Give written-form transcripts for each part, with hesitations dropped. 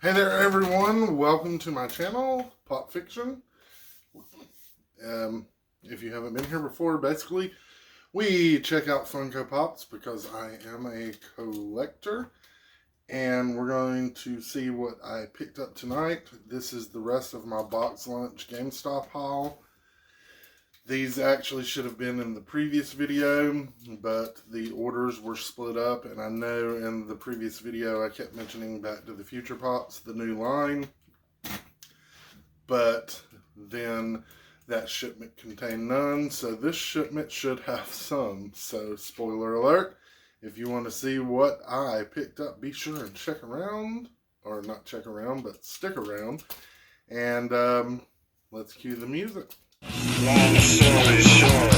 Hey there everyone, welcome to my channel, Pop Fiction. If you haven't been here before, basically, we check out Funko Pops because I am a collector. And we're going to see what I picked up tonight. This is the rest of my box lunch Gamestop haul. These actually should have been in the previous video, but the orders were split up, and I know in the previous video I kept mentioning Back to the Future Pops, the new line, but then that shipment contained none, so this shipment should have some. So spoiler alert, if you want to see what I picked up, be sure and check around, or not check around, but stick around, and let's cue the music. Long story short,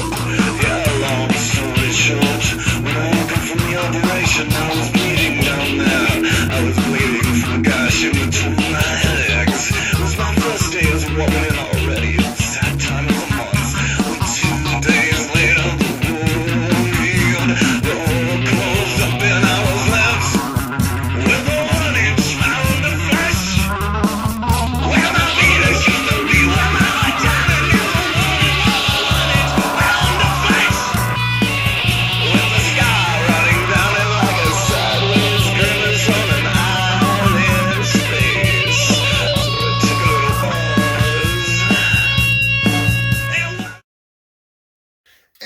long story short, when I woke up from the operation, I was bleeding down there. I was bleeding from a gash in between my legs. It was my first day as a woman already. It was that time of the month. But 2 days later, the door closed up and I was left with a 1-inch pound of flesh. Where my fetus used to be, where my vagina used to be.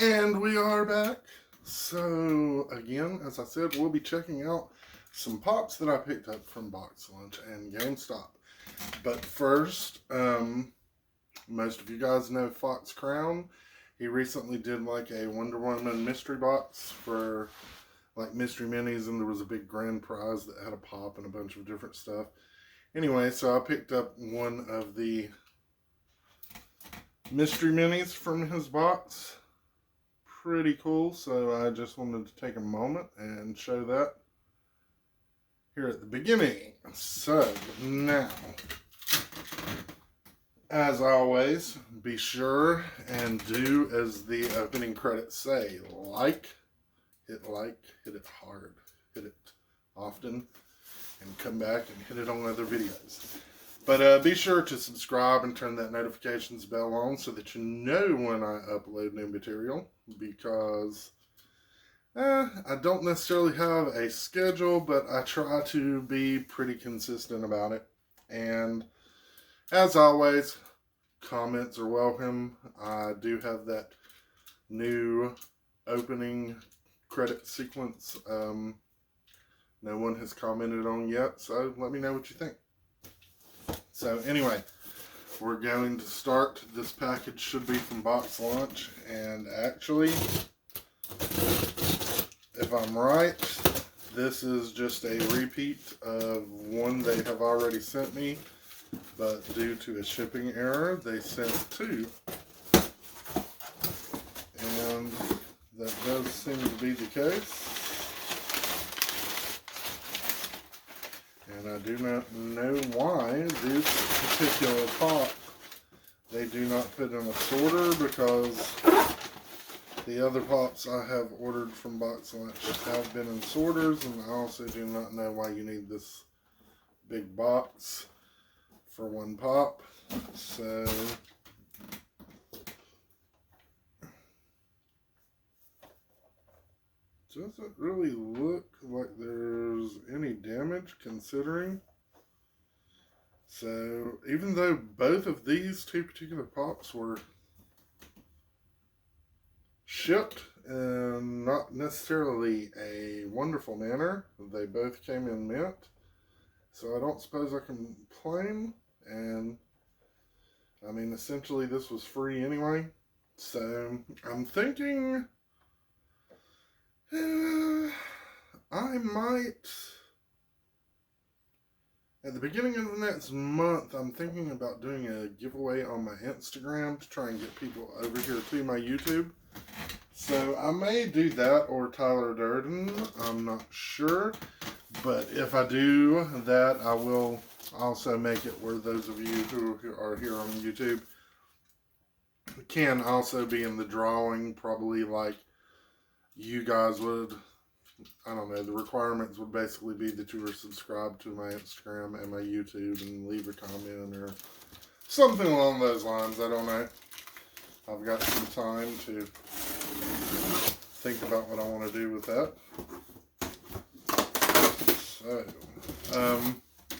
And we are back. So again, as I said, we'll be checking out some pops that I picked up from Box Lunch and GameStop. But first, most of you guys know Fox Crown. He recently did like a Wonder Woman mystery box for like mystery minis, and there was a big grand prize that had a pop and a bunch of different stuff. Anyway, so I picked up one of the mystery minis from his box. Pretty cool, so I just wanted to take a moment and show that here at the beginning. So now, as always, be sure and do as the opening credits say: like, hit it hard, hit it often, and come back and hit it on other videos. But be sure to subscribe and turn that notifications bell on so that you know when I upload new material, because I don't necessarily have a schedule, but I try to be pretty consistent about it. And as always, comments are welcome. I do have that new opening credit sequence no one has commented on yet, so let me know what you think. So anyway, we're going to start. This package should be from Box Lunch, and actually, if I'm right, this is just a repeat of one they have already sent me, but due to a shipping error, they sent two. And that does seem to be the case. And I do not know why this particular pop they do not put in a sorter, because the other pops I have ordered from Box Lunch have been in sorters, and I also do not know why you need this big box for one pop. So doesn't really look like there's any damage, considering. So even though both of these two particular pops were shipped in not necessarily a wonderful manner, they both came in mint, so I don't suppose I can complain. And I mean, essentially this was free anyway, so I'm thinking I might, at the beginning of the next month, I'm thinking about doing a giveaway on my Instagram to try and get people over here to my YouTube. So I may do that, or Tyler Durden, I'm not sure. But if I do that, I will also make it where those of you who are here on YouTube can also be in the drawing, probably like you guys would I don't know, the requirements would basically be that you were subscribed to my Instagram and my YouTube and leave a comment or something along those lines. I don't know. I've got some time to think about what I want to do with that. So,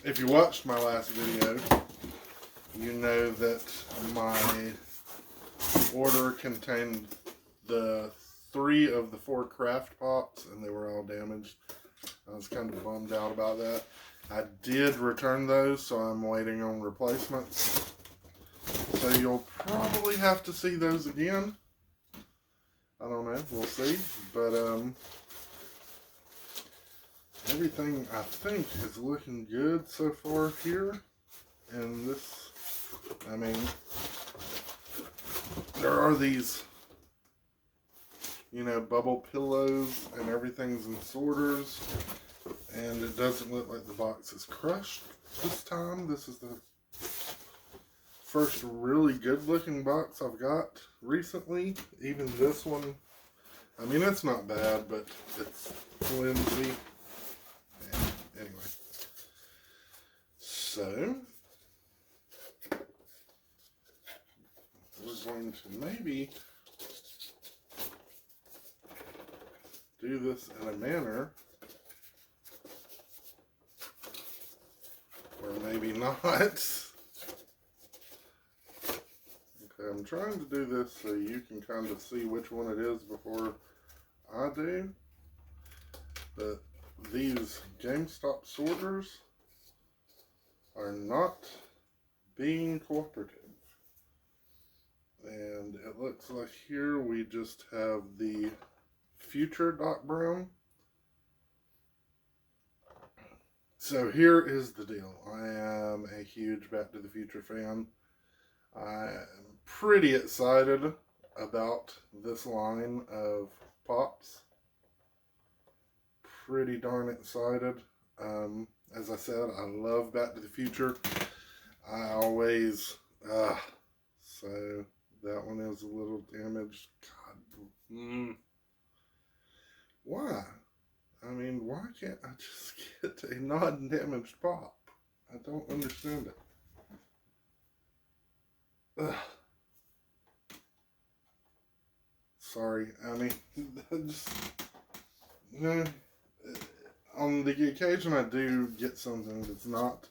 if you watched my last video, you know that my order contained the 3 of the 4 craft pots, and they were all damaged. I was kind of bummed out about that. I did return those, so I'm waiting on replacements. So you'll probably have to see those again. I don't know, we'll see. But everything I think is looking good so far here. And this, I mean, there are these, you know, bubble pillows and everything's in sorters, and it doesn't look like the box is crushed this time. This is the first really good looking box I've got recently. Even this one, I mean, it's not bad, but it's flimsy. Anyway, so we're going to maybe do this in a manner, or maybe not. Okay, I'm trying to do this so you can kind of see which one it is before I do. But these Gamestop sorters are not being cooperative. And it looks like here we just have the future Doc Brown. So here is the deal. I am a huge Back to the Future fan. I am pretty excited about this line of pops. Pretty darn excited. As I said, I love Back to the Future. I always, so that one is a little damaged. God, why? I mean, why can't I just get a non-damaged pop? I don't understand it. Ugh. Sorry, I mean, just, you know, on the occasion I do get something that's not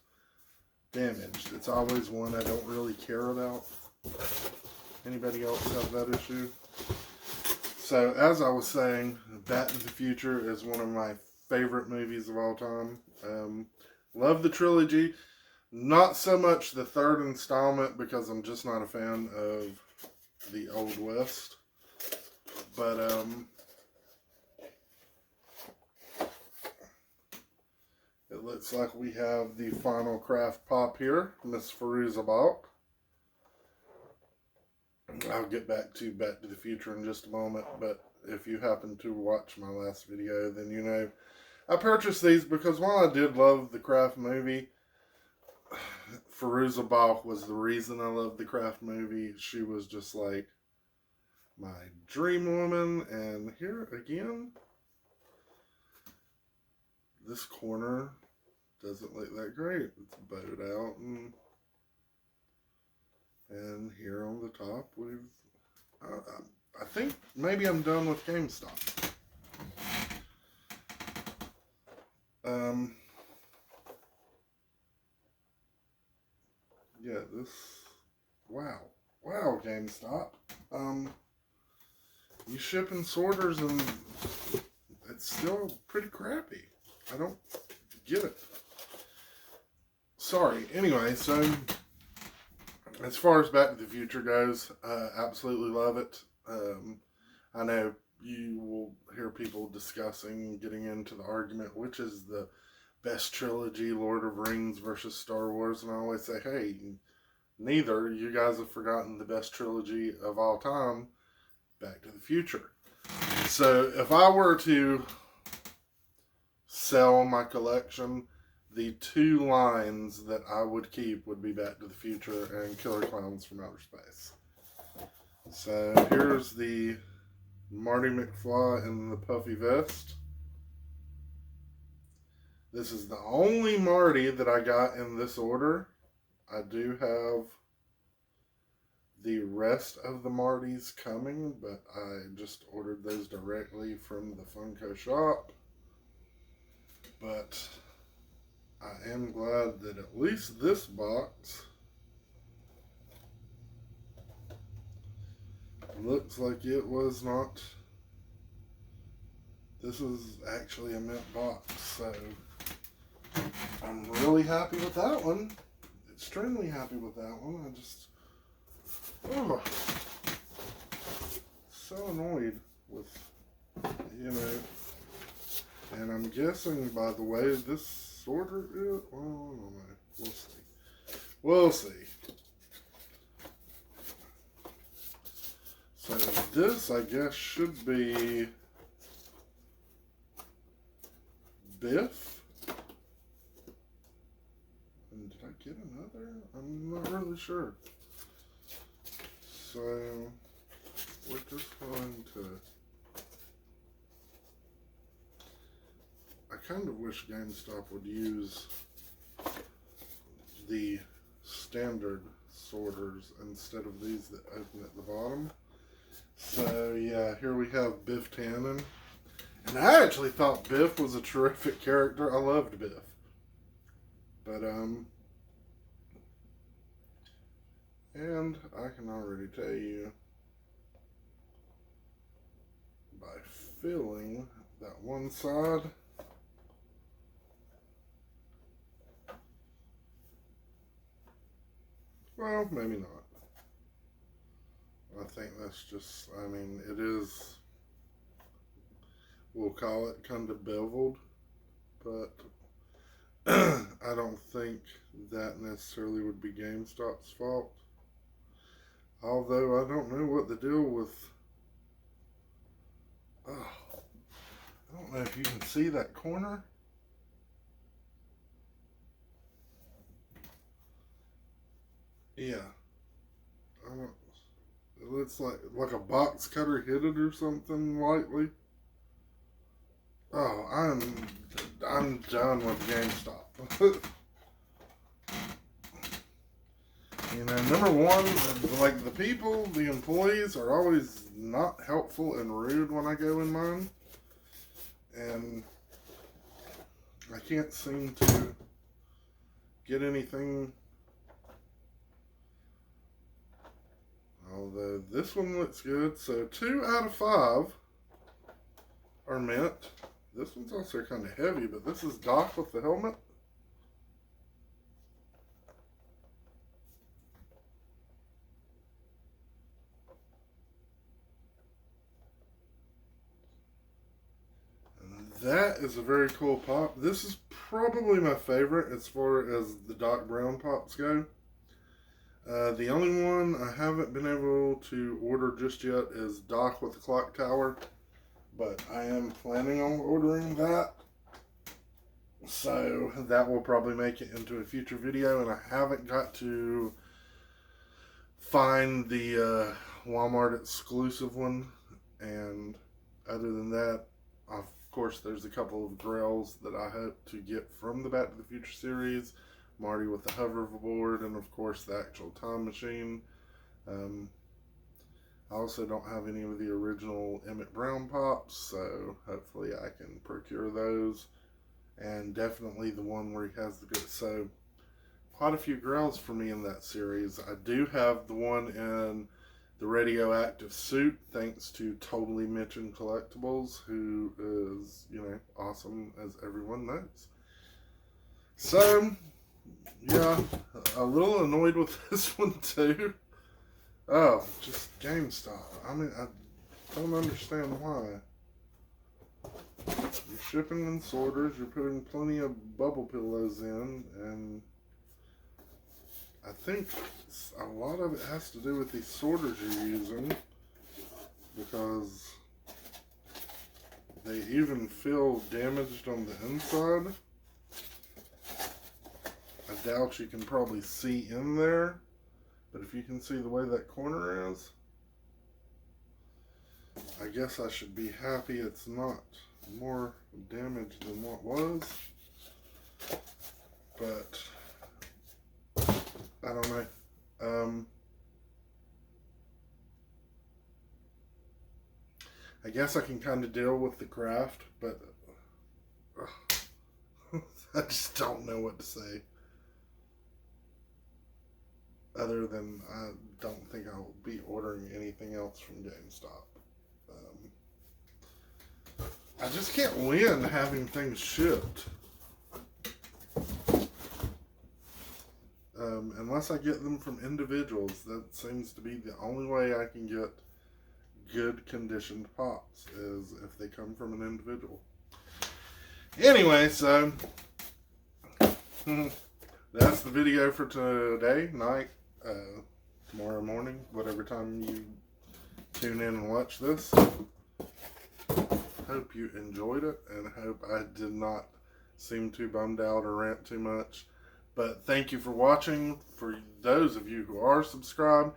damaged, it's always one I don't really care about. Anybody else have that issue? So, as I was saying, Back to the Future is one of my favorite movies of all time. Love the trilogy. Not so much the third installment, because I'm just not a fan of the Old West. But, it looks like we have the final craft pop here, Miss Fairuza Balk. I'll get back to the Future in just a moment, but if you happen to watch my last video, then you know I purchased these because while I did love the Craft movie, Fairuza Balk was the reason I loved the Craft movie. She was just like my dream woman, and here again, this corner doesn't look that great. It's bowed out, and here on the top, we've, I think maybe I'm done with GameStop. Yeah, this, wow, GameStop. You shipping sorters and it's still pretty crappy. I don't get it. Sorry. Anyway, so as far as Back to the Future goes, absolutely love it. I know you will hear people discussing, getting into the argument, which is the best trilogy, Lord of Rings versus Star Wars, and I always say, hey, neither. You guys have forgotten the best trilogy of all time, Back to the Future. So if I were to sell my collection, the 2 lines that I would keep would be Back to the Future and Killer Clowns from Outer Space. So here's the Marty McFly in the puffy vest. This is the only Marty that I got in this order. I do have the rest of the Martys coming, but I just ordered those directly from the Funko shop. But I am glad that at least this box looks like it was not. This is actually a mint box, so I'm really happy with that one. Extremely happy with that one. I just, oh, so annoyed with, you know, and I'm guessing by the way this order is, well, I don't know. We'll see. We'll see. So this, I guess, should be Biff. And did I get another? I'm not really sure. So we're just going to. I kind of wish GameStop would use the standard sorters instead of these that open at the bottom. So yeah, here we have Biff Tannen. And I actually thought Biff was a terrific character. I loved Biff. But and I can already tell you by feeling that one side, well, maybe not. I think that's just, I mean, it is, we'll call it kind of beveled, but I don't think that necessarily would be GameStop's fault. Although I don't know what the deal with, oh, I don't know if you can see that corner. Yeah. I don't, it looks like a box cutter hit it or something lightly. Oh, I'm done with GameStop. You know, number one, like the people, the employees are always not helpful and rude when I go in mine. And I can't seem to get anything. Although this one looks good. So 2 out of 5 are mint. This one's also kind of heavy, but this is Doc with the helmet. And that is a very cool pop. This is probably my favorite as far as the Doc Brown pops go. The only one I haven't been able to order just yet is Doc with the clock tower, but I am planning on ordering that, so that will probably make it into a future video. And I haven't got to find the Walmart exclusive one, and other than that, of course there's a couple of grails that I hope to get from the Back to the Future series. Marty with the hoverboard, and of course the actual time machine. I also don't have any of the original Emmett Brown pops, so hopefully I can procure those. And definitely the one where he has the good. So quite a few grails for me in that series. I do have the one in the radioactive suit, thanks to Totally Mentioned Collectibles, who is, you know, awesome as everyone knows. So yeah, a little annoyed with this one too. Oh, just GameStop. I mean, I don't understand why. You're shipping in sorters, you're putting plenty of bubble pillows in, and I think a lot of it has to do with these sorters you're using, because they even feel damaged on the inside. I doubt you can probably see in there, but if you can see the way that corner is, I guess I should be happy it's not more damaged than what was. but I don't know. I guess I can kind of deal with the craft, but I just don't know what to say. Other than I don't think I'll be ordering anything else from GameStop. I just can't win having things shipped. Unless I get them from individuals, that seems to be the only way I can get good conditioned pops, is if they come from an individual. Anyway, so that's the video for today night, tomorrow morning, whatever time you tune in and watch this. Hope you enjoyed it, and hope I did not seem too bummed out or rant too much. But thank you for watching. For those of you who are subscribed,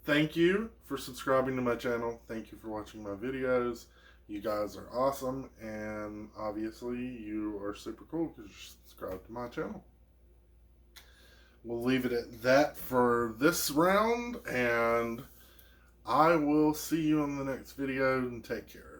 thank you for subscribing to my channel. Thank you for watching my videos. You guys are awesome, and obviously you are super cool because you're subscribed to my channel. We'll leave it at that for this round, and I will see you in the next video, and take care.